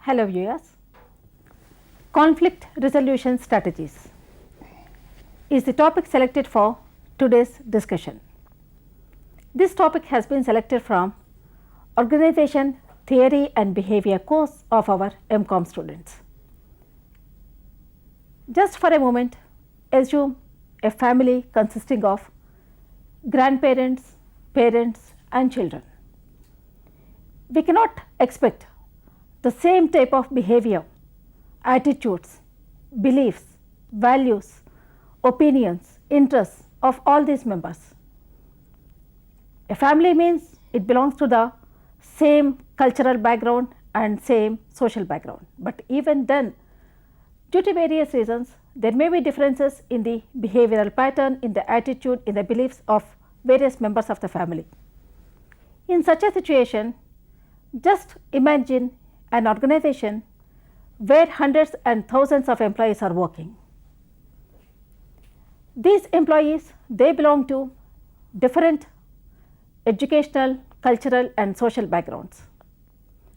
Hello viewers. Conflict resolution strategies is the topic selected for today's discussion. This topic has been selected from Organization Theory and Behavior course of our MCOM students. Just for a moment, assume a family consisting of grandparents, parents and children. We cannot expect the same type of behavior, attitudes, beliefs, values, opinions, interests of all these members. A family means it belongs to the same cultural background and same social background, but even then, due to various reasons, there may be differences in the behavioral pattern, in the attitude, in the beliefs of various members of the family. In such a situation, just imagine an organization where hundreds and thousands of employees are working. These employees, they belong to different educational, cultural and social backgrounds.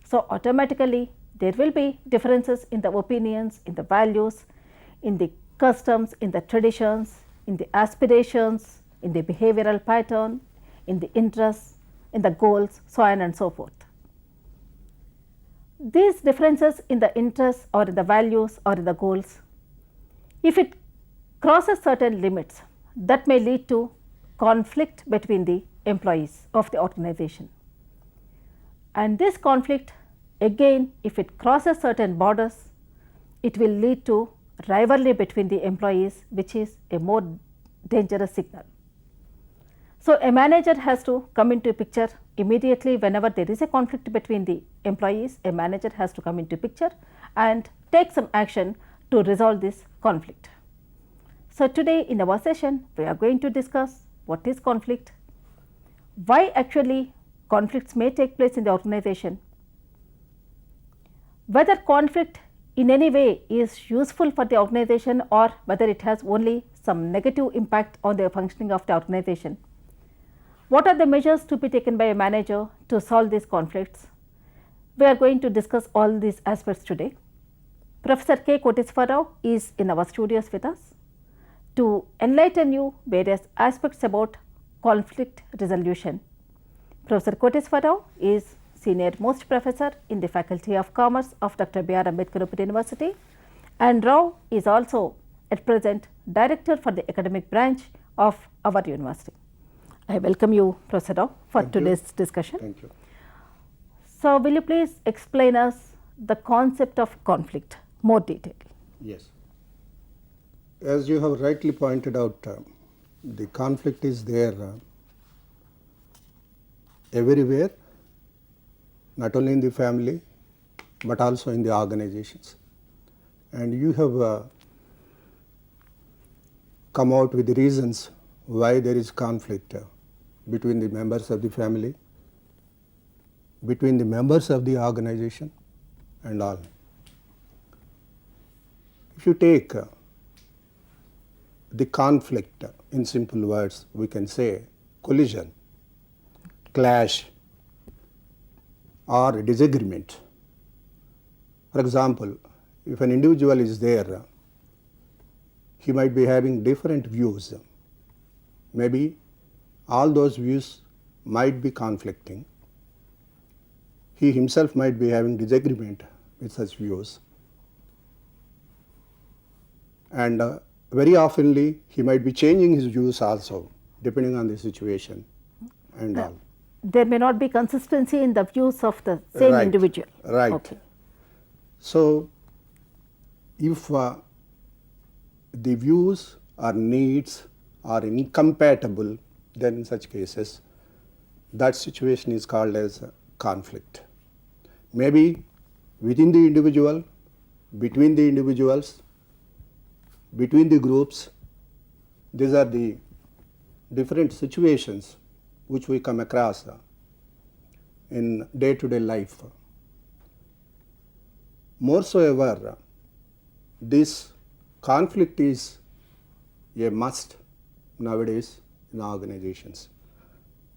So, automatically there will be differences in the opinions, in the values, in the customs, in the traditions, in the aspirations, in the behavioral pattern, in the interests, in the goals, so on and so forth. These differences in the interests or in the values or in the goals, if it crosses certain limits, that may lead to conflict between the employees of the organization. And this conflict, again, if it crosses certain borders, it will lead to rivalry between the employees, which is a more dangerous signal. So, a manager has to come into picture immediately whenever there is a conflict between the employees. A manager has to come into picture and take some action to resolve this conflict. So, today in our session we are going to discuss what is conflict, why actually conflicts may take place in the organization, whether conflict in any way is useful for the organization or whether it has only some negative impact on the functioning of the organization. What are the measures to be taken by a manager to solve these conflicts? We are going to discuss all these aspects today. Professor K. Koteswara Rao is in our studios with us to enlighten you various aspects about conflict resolution. Professor Koteswara Rao is Senior Most Professor in the Faculty of Commerce of Dr. B.R. Ambedkar Open University, and Rao is also at present Director for the Academic Branch of our university. I welcome you, Professor Rao, for today's discussion. Thank you. So, will you please explain us the concept of conflict more detail? Yes. As you have rightly pointed out, the conflict is there everywhere, not only in the family, but also in the organizations. And you have come out with the reasons why there is conflict between the members of the family, between the members of the organization and all. If you take the conflict in simple words, we can say collision, clash or disagreement. For example, if an individual is there, he might be having different views. Maybe all those views might be conflicting. He himself might be having disagreement with such views. And very oftenly he might be changing his views also depending on the situation and all. There may not be consistency in the views of the same Right. individual. Right. Okay. So, if the views or needs are incompatible, then in such cases that situation is called as conflict. Maybe within the individual, between the individuals, between the groups. These are the different situations which we come across in day-to-day life. Moreover, this conflict is a must nowadays in organizations.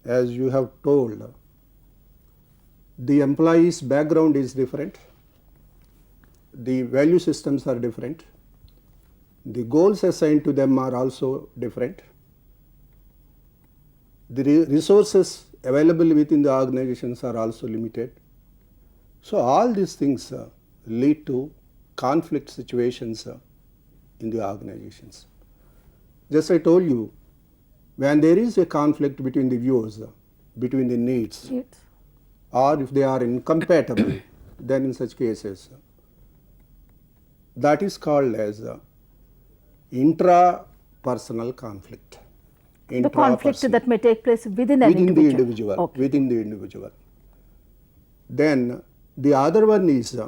As you have told, the employee's background is different, the value systems are different. The goals assigned to them are also different. The resources available within the organizations are also limited. So all these things lead to conflict situations in the organizations. Just I told you, when there is a conflict between the views, between the needs, or if they are incompatible, then in such cases, that is called as intrapersonal conflict. The conflict that may take place within an within individual. the individual. Okay. Within the individual. Then the other one is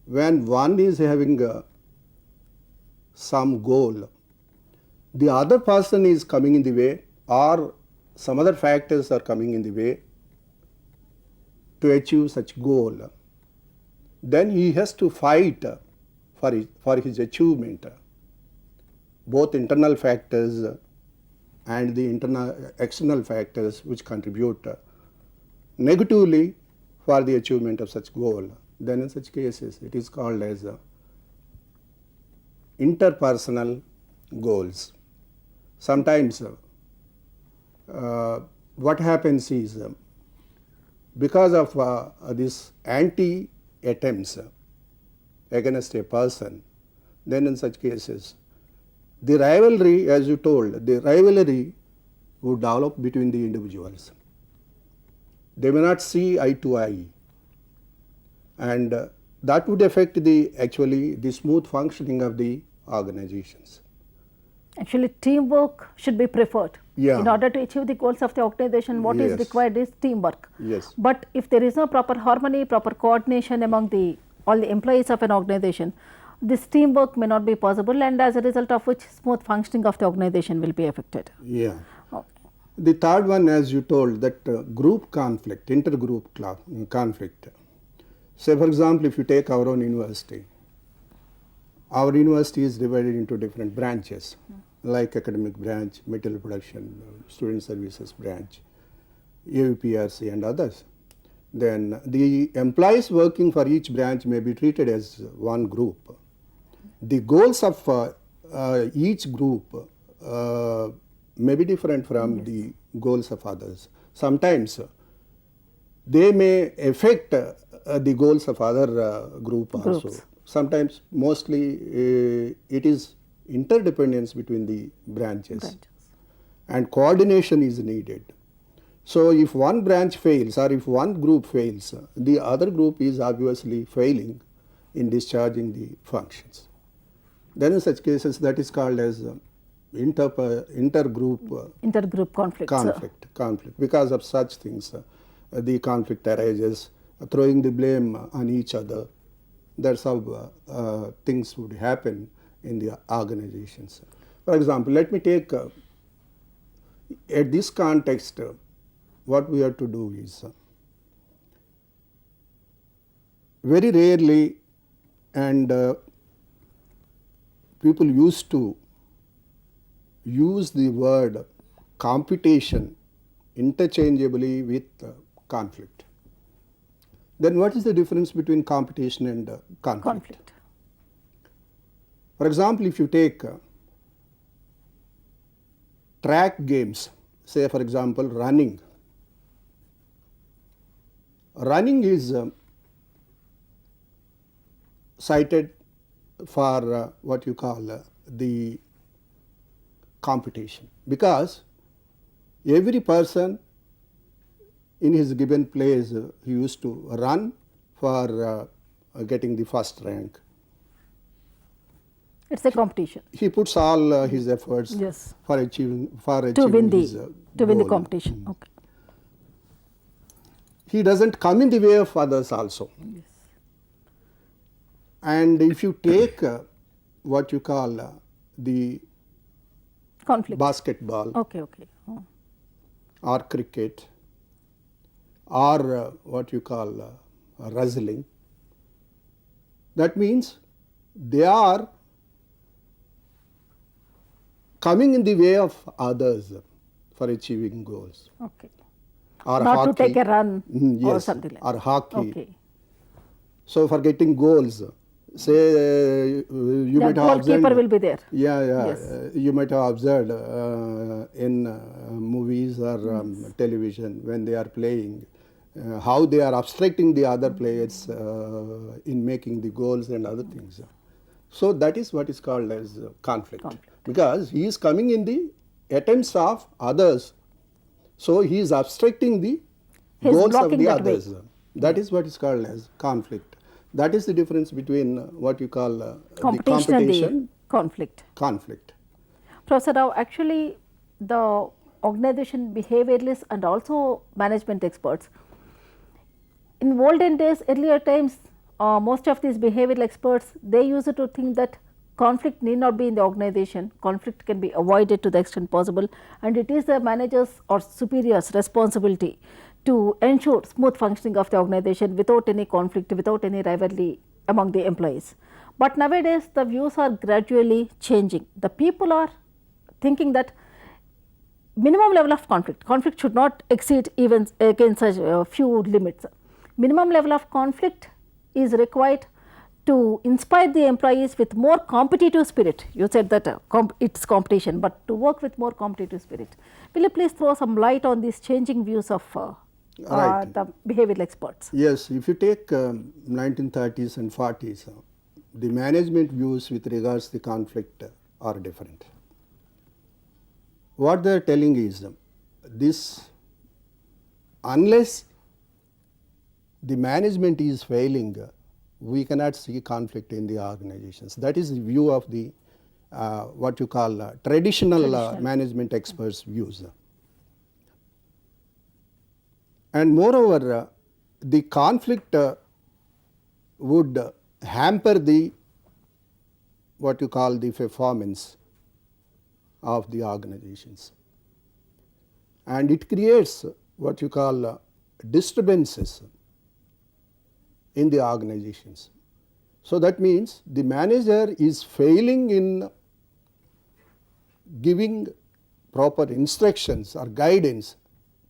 when one is having some goal, the other person is coming in the way, or some other factors are coming in the way to achieve such goal. Then he has to fight for his achievement. Both internal factors and the external factors which contribute negatively for the achievement of such goal. Then in such cases it is called as interpersonal goals. Sometimes what happens is because of this anti-attempts against a person, then in such cases the rivalry, as you told, the rivalry would develop between the individuals. They may not see eye to eye, and that would affect the smooth functioning of the organizations. Actually, teamwork should be preferred. Yeah. In order to achieve the goals of the organization, what is Yes. required is teamwork. Yes. But if there is no proper harmony, proper coordination among all the employees of an organization, this teamwork may not be possible, and as a result of which smooth functioning of the organization will be affected. Yeah. Okay. The third one, as you told, that group conflict, intergroup conflict. Say, for example, if you take our own university is divided into different branches, like academic branch, material production, student services branch, AUPRC and others. Then the employees working for each branch may be treated as one group. The goals of each group may be different from the goals of others. Sometimes they may affect the goals of other group also. Groups. Sometimes, mostly, it is interdependence between the branches. And coordination is needed. So if one branch fails or if one group fails, the other group is obviously failing in discharging the functions. Then in such cases, that is called as intergroup conflict. Because of such things, the conflict arises, throwing the blame on each other. That's how things would happen in the organizations. For example, let me take, at this context, what we have to do is, very rarely, and people used to use the word competition interchangeably with conflict. Then what is the difference between competition and conflict? For example, if you take track games, say for example running. Running is cited for what you call the competition, because every person in his given place he used to run for getting the first rank. It's a competition. He puts all his efforts for achieving to win his the competition. Okay. He doesn't come in the way of others also. Yes. And if you take what you call the conflict, basketball, or cricket, or what you call wrestling, that means they are coming in the way of others for achieving goals. Okay. Or not hockey, to take a run or yes, something like or that. hockey. Okay. So for getting goals, say you The might have goalkeeper observed, will be there. yeah, yeah, Yes. you might have observed in movies or television when they are playing, how they are abstracting the other players in making the goals and other things. So that is what is called as conflict. Because he is coming in the attempts of others. So he is abstracting the He is goals of blocking the that way. others. That is what is called as conflict. That is the difference between what you call the Competition and the competition, conflict. conflict. Professor Rao, actually the organization behavioralists and also management experts, in olden days, earlier times, most of these behavioral experts, they used to think that conflict need not be in the organization, conflict can be avoided to the extent possible, and it is the managers or superiors responsibility to ensure smooth functioning of the organization without any conflict, without any rivalry among the employees. But nowadays the views are gradually changing. The people are thinking that minimum level of conflict should not exceed even against such few limits. Minimum level of conflict is required to inspire the employees with more competitive spirit. You said that it's competition, but to work with more competitive spirit. Will you please throw some light on these changing views of Right. the behavioral experts? Yes, if you take 1930s and 40s, the management views with regards to the conflict are different. What they are telling is this, unless the management is failing, we cannot see conflict in the organizations. That is the view of the what you call traditional management experts' views. And moreover, the conflict would hamper the what you call the performance of the organizations, and it creates what you call disturbances in the organizations. So that means the manager is failing in giving proper instructions or guidance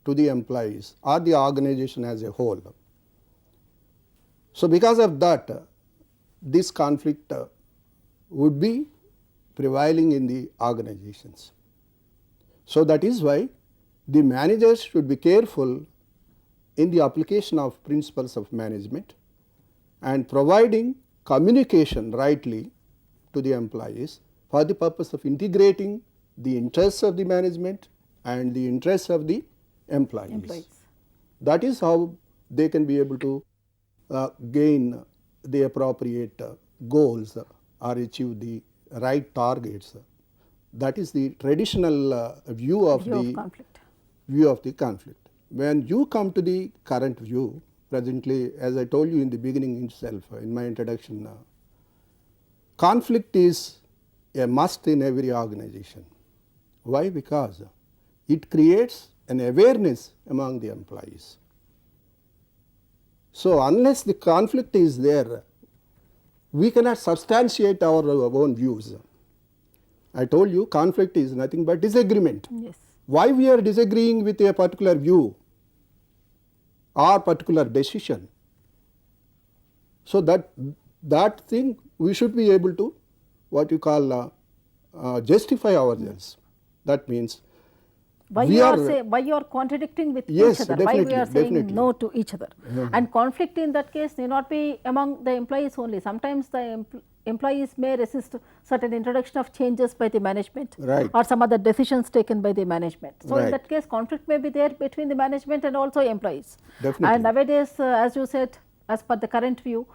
to the employees or the organization as a whole. So because of that, this conflict would be prevailing in the organizations. So that is why the managers should be careful in the application of principles of management and providing communication rightly to the employees for the purpose of integrating the interests of the management and the interests of the employees. That is how they can be able to gain the appropriate goals or achieve the right targets. That is the traditional view of the conflict. When you come to the current view, presently, as I told you in the beginning itself, in my introduction, conflict is a must in every organization. Why? Because it creates an awareness among the employees. So unless the conflict is there, we cannot substantiate our own views. I told you conflict is nothing but disagreement. Yes. Why we are disagreeing with a particular view or particular decision? So that thing we should be able to what you call justify ourselves. That means why you are contradicting with each other, why we are saying no to each other. And conflict in that case need not be among the employees only. Sometimes the employees may resist certain introduction of changes by the management, right, or some other decisions taken by the management. So in that case conflict may be there between the management and also employees. Definitely. And nowadays as you said, as per the current view,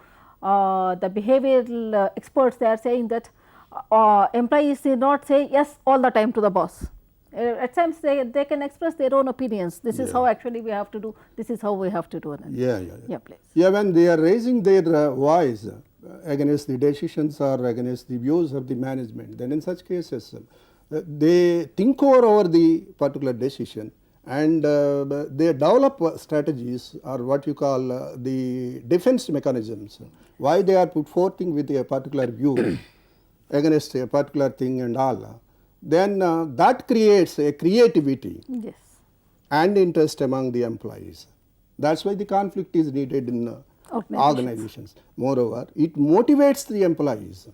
the behavioral experts, they are saying that employees need not say yes all the time to the boss. At times they can express their own opinions. This is how actually we have to do, this is how we have to do it. Yeah, please. Yeah, when they are raising their voice against the decisions or against the views of the management, then in such cases they think over the particular decision and they develop strategies or what you call the defense mechanisms. Why they are put forth with a particular view against a particular thing and all. Then that creates a creativity and interest among the employees. That's why the conflict is needed in organizations. Moreover, it motivates the employees.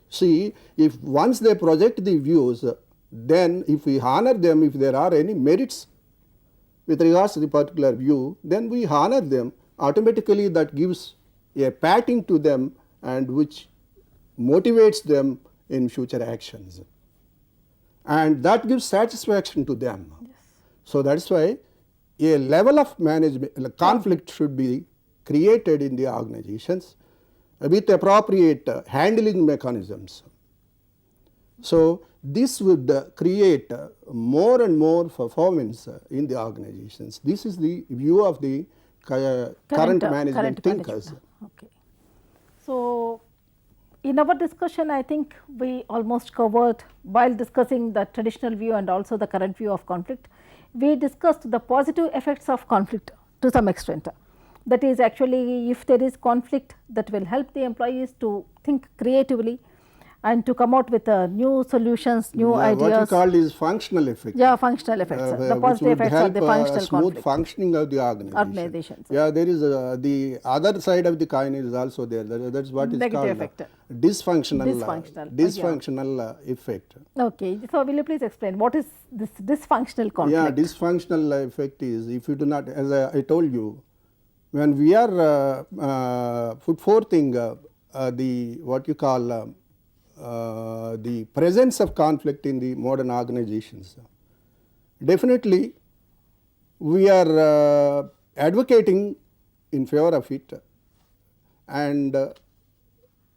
See, if once they project the views, then if we honor them, if there are any merits with regards to the particular view, then we honor them. Automatically that gives a patting to them and which motivates them in future actions. And that gives satisfaction to them. Yes. So that's why a level of management conflict should be created in the organizations with appropriate handling mechanisms. So this would create more and more performance in the organizations. This is the view of the current management thinkers. Okay. So in our discussion, I think we almost covered, while discussing the traditional view and also the current view of conflict, we discussed the positive effects of conflict to some extent. That is, actually, if there is conflict, that will help the employees to think creatively and to come out with new solutions, new ideas. What you call is functional effect. Yeah, functional effects. The positive effects of the functional smooth conflict. functioning of the organizations. Yeah, there is the other side of the coin is also there. That's what is Negative called effect. Dysfunctional effect. Okay, so will you please explain what is this dysfunctional conflict? Yeah, dysfunctional effect is, if you do not, as I told you, when we are put forthing the what you call the presence of conflict in the modern organizations, definitely we are advocating in favor of it, and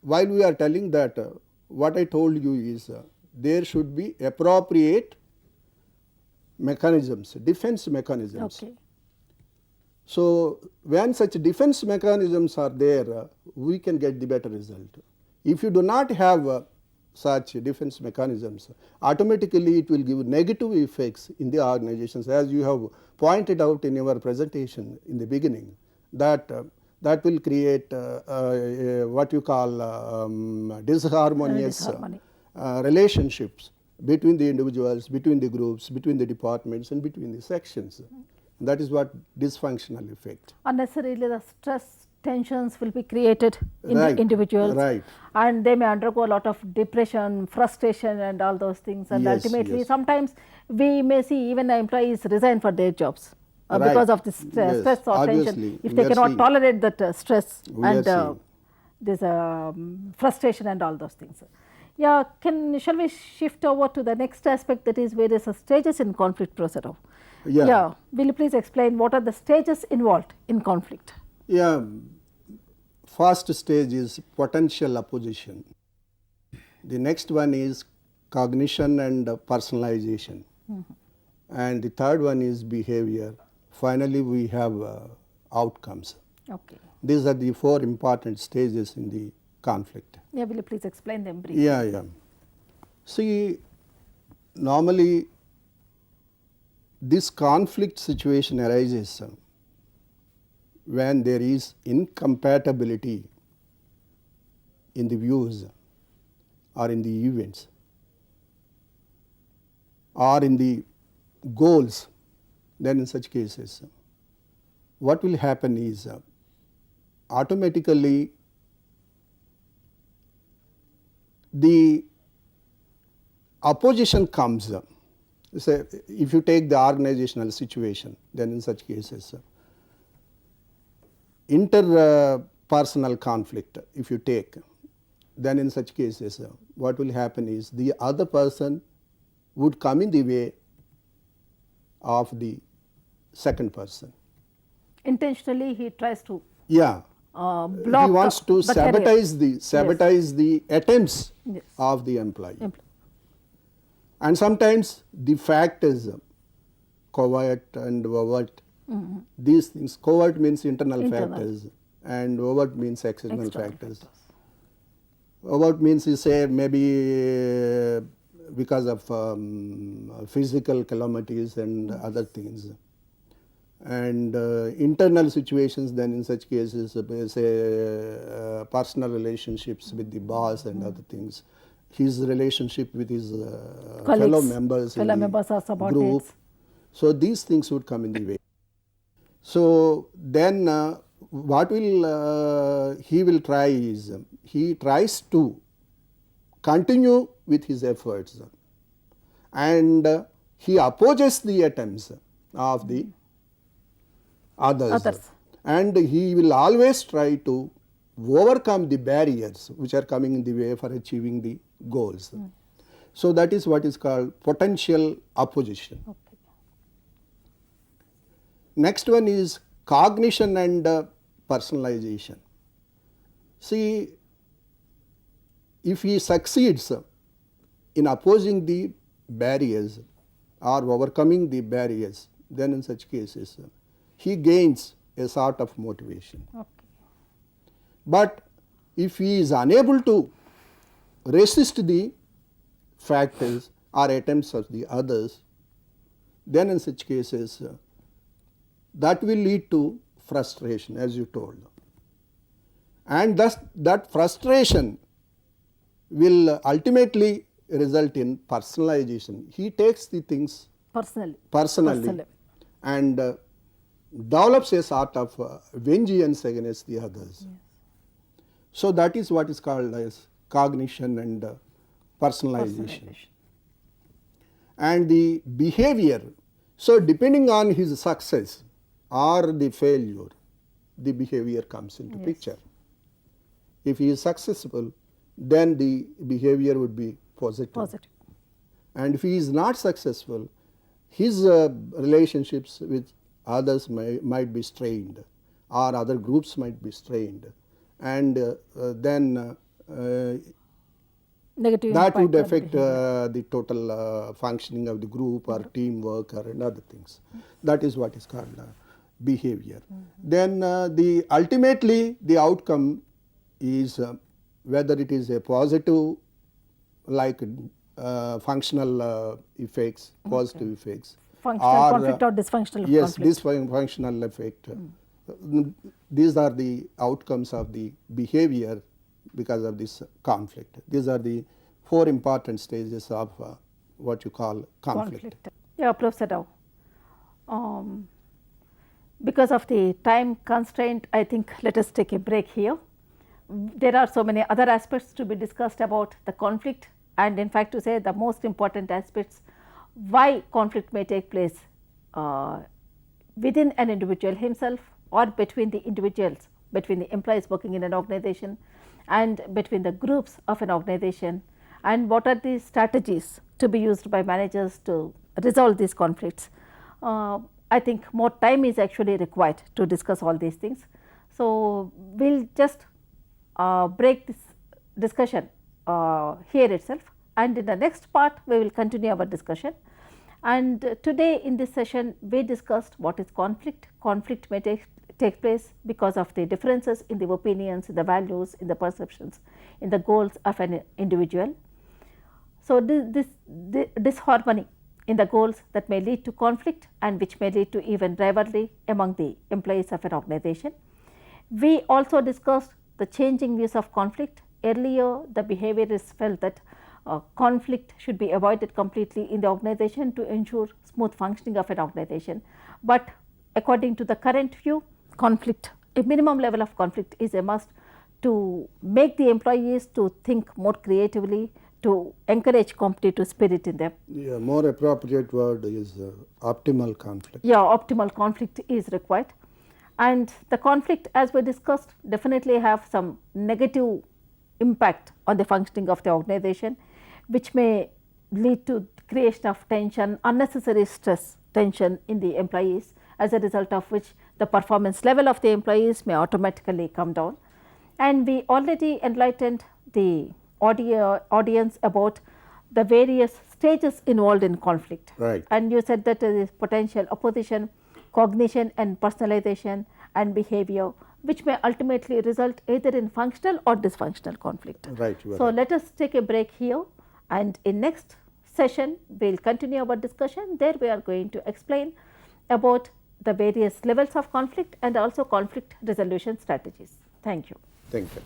while we are telling that, what I told you is there should be appropriate mechanisms, defense mechanisms. Okay. So when such defense mechanisms are there, we can get the better result. If you do not have such defense mechanisms, automatically it will give negative effects in the organizations, as you have pointed out in your presentation in the beginning, that that will create what you call disharmonious relationships between the individuals, between the groups, between the departments and between the sections. That is what dysfunctional effect. Unnecessarily the stress, tensions will be created in the individuals, and they may undergo a lot of depression, frustration and all those things, and ultimately sometimes we may see even the employees resign for their jobs because of this stress or tension, if they cannot tolerate that stress and this frustration and all those things. Yeah, shall we shift over to the next aspect, that is various stages in conflict process? Yeah, will you please explain what are the stages involved in conflict? Yeah, first stage is potential opposition. The next one is cognition and personalization. And the third one is behavior. Finally, we have outcomes. Okay. These are the four important stages in the conflict. Yeah, will you please explain them briefly? Yeah. See, normally this conflict situation arises when there is incompatibility in the views or in the events or in the goals. Then in such cases, what will happen is automatically the opposition comes. Say, if you take the organizational situation, then in such cases, interpersonal conflict, if you take, then in such cases, what will happen is the other person would come in the way of the second person. Intentionally, he tries to block. He wants to sabotage the attempts of the employee. And sometimes the fact is covert and overt. These things, covert means internal factors and overt means external factors. Overt means, you say, maybe because of physical calamities and other things. And internal situations, then in such cases, say personal relationships with the boss and other things. His relationship with his fellow members in the group. So these things would come in the way. So then what will he will try is he tries to continue with his efforts, and he opposes the attempts of the others, and he will always try to overcome the barriers which are coming in the way for achieving the goals. So that is what is called potential opposition. Okay. Next one is cognition and personalization. See, if he succeeds in opposing the barriers or overcoming the barriers, then in such cases he gains a sort of motivation. Okay. But if he is unable to resist the factors or attempts of the others, then in such cases that will lead to frustration, as you told. And thus that frustration will ultimately result in personalization. He takes the things personally. And develops a sort of vengeance against the others. Yes. So that is what is called as cognition and personalization. And the behavior, so depending on his success or the failure, the behavior comes into picture. If he is successful, then the behavior would be positive. And if he is not successful, his relationships with others might be strained, or other groups might be strained, and then negative that would impact on affect behavior. the total functioning of the group or teamwork or other things. That is what is called behavior. Then ultimately the outcome is whether it is a positive, like functional effects, positive effects, Functional conflict or dysfunctional yes, conflict. dysfunctional effect. These are the outcomes of the behavior because of this conflict. These are the 4 important stages of what you call conflict. Yeah, Professor Rao. Because of the time constraint, I think let us take a break here. There are so many other aspects to be discussed about the conflict, and in fact to say the most important aspects why conflict may take place within an individual himself or between the individuals, between the employees working in an organization and between the groups of an organization, and what are the strategies to be used by managers to resolve these conflicts. I think more time is actually required to discuss all these things. So, we will just break this discussion here itself, and in the next part we will continue our discussion. And today in this session we discussed what is conflict. Conflict may take place because of the differences in the opinions, in the values, in the perceptions, in the goals of an individual. So, this disharmony in the goals that may lead to conflict and which may lead to even rivalry among the employees of an organization. We also discussed the changing views of conflict. Earlier the behaviorists felt that conflict should be avoided completely in the organization to ensure smooth functioning of an organization, but according to the current view, conflict, a minimum level of conflict is a must to make the employees to think more creatively, to encourage competitive spirit in them. Yeah, more appropriate word is optimal conflict. Yeah, optimal conflict is required, and the conflict, as we discussed, definitely have some negative impact on the functioning of the organization, which may lead to creation of tension, unnecessary stress, tension in the employees, as a result of which the performance level of the employees may automatically come down. And we already enlightened the audience about the various stages involved in conflict. Right. And you said that there is potential opposition, cognition and personalization and behavior, which may ultimately result either in functional or dysfunctional conflict. Right. So, let us take a break here, and in next session we will continue our discussion. There we are going to explain about the various levels of conflict and also conflict resolution strategies. Thank you. Thank you.